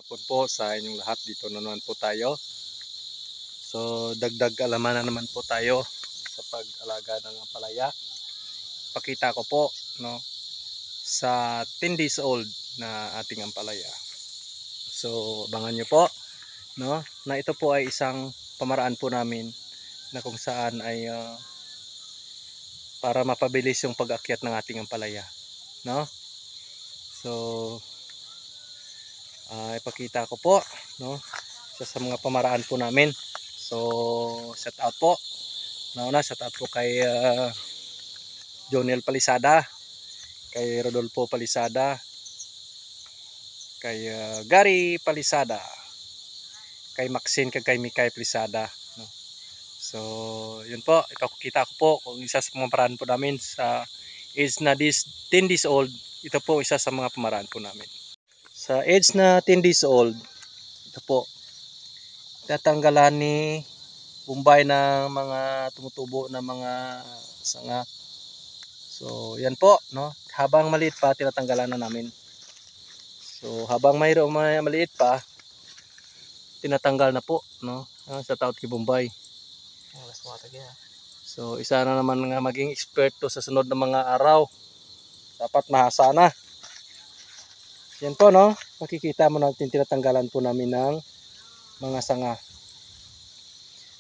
Hapon po sa inyong lahat, dito na naman po tayo. So dagdag alaman na naman po tayo sa pag-alaga ng ampalaya. Pakita ko po sa 10 days old na ating ampalaya. So abangan nyo po na ito po ay isang pamaraan po namin na kung saan ay para mapabilis yung pag-akyat ng ating ampalaya. So ipakita ko po sa mga pamaraan po namin. So shout out po. Nauna shout out po kay Joniel Palisada, kay Rodolfo Palisada, kay Gary Palisada, kay Maxine, kay Mikay Palisada. So yun po, ipakita ko po kung isa sa mga pamaraan po namin sa age na 10 days old. Ito po isa sa mga pamaraan po namin. Sa age na 10 days old, ito po, tatanggalan ni Bombay ng mga tumutubo na mga sanga. So yan po, habang maliit pa tinatanggalan na namin. So habang mayroong maliit pa, tinatanggal na po, sa taot kay Bombay. So isa na naman nga maging expert to sa sunod na mga araw. Dapat mahasa na. Yan po, makikita mo natin tinatanggalan po namin ng mga sanga.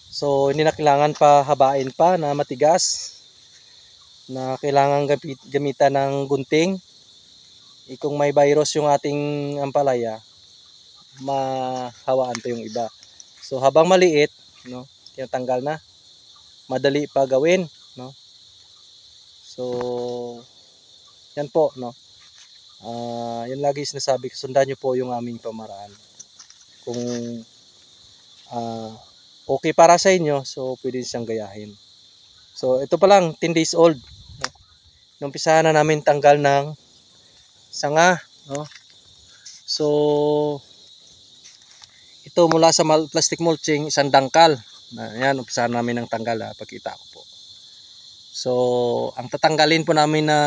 So hindi na kailangan pa habain pa na matigas, na kailangan gamitan ng gunting. Kung may virus yung ating ampalaya, mahawaan pa yung iba. So habang maliit, tinatanggal na. Madali pa gawin, So yan po, yun lagi sinasabi ko, sundan nyo po yung aming pamaraan. Kung okay para sa inyo, so pwede siyang gayahin. So ito pa lang, 10 days old. Numpisahan na namin tanggal ng sanga, So ito mula sa plastic mulching, isang dangkal. Ayan, umpisahan namin ng tanggal, pakita ko po. So ang tatanggalin po namin na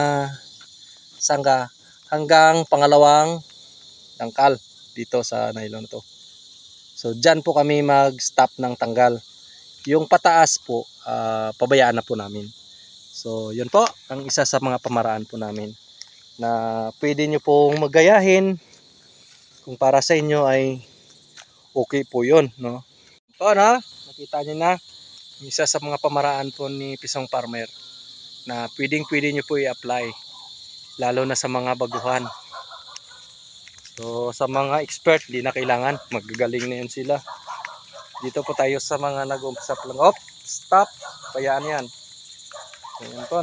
sanga hanggang pangalawang dangkal dito sa nylon to. So dyan po kami mag-stop ng tanggal. Yung pataas po, pabayaan na po namin. So yun po ang isa sa mga pamaraan po namin na pwede nyo pong magayahin. Kung para sa inyo ay okay po yun, Ito, nakita nyo na isa sa mga pamaraan po ni Pisong Farmer na pwede nyo po i-apply, lalo na sa mga baguhan. So sa mga expert, di na kailangan, magagaling na yun sila. Dito po tayo sa mga nag-umpisa lang. Stop, bayaan yan. So yun po,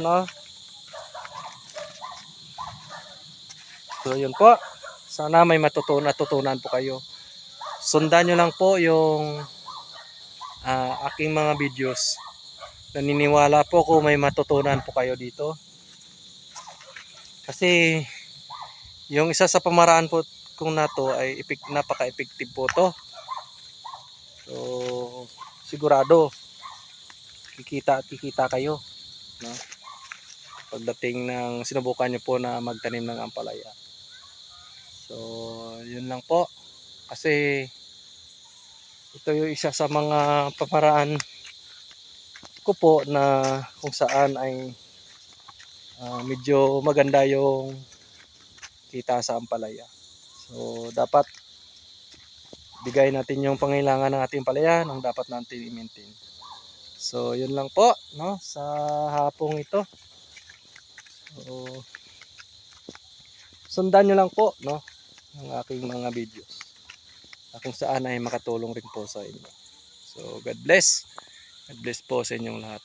So yun po, sana may natutunan po kayo. Sundan nyo lang po yung aking mga videos. Naniniwala po ko may matutunan po kayo dito. Kasi yung isa sa pamaraan po kung nato ay napaka-effective po to. So sigurado kikita kayo, pagdating ng sinubukan nyo po na magtanim ng ampalaya. So yun lang po, kasi ito yung isa sa mga pamaraan ko po na kung saan ay medyo maganda yung kita sa ampalaya. So dapat bigay natin yung pangailangan ng ating ampalaya nang dapat natin i-maintain. So yun lang po, sa hapong ito. So sundan nyo lang po, ng aking mga videos kung saan ay makatulong rin po sa inyo. So God bless po sa inyong lahat.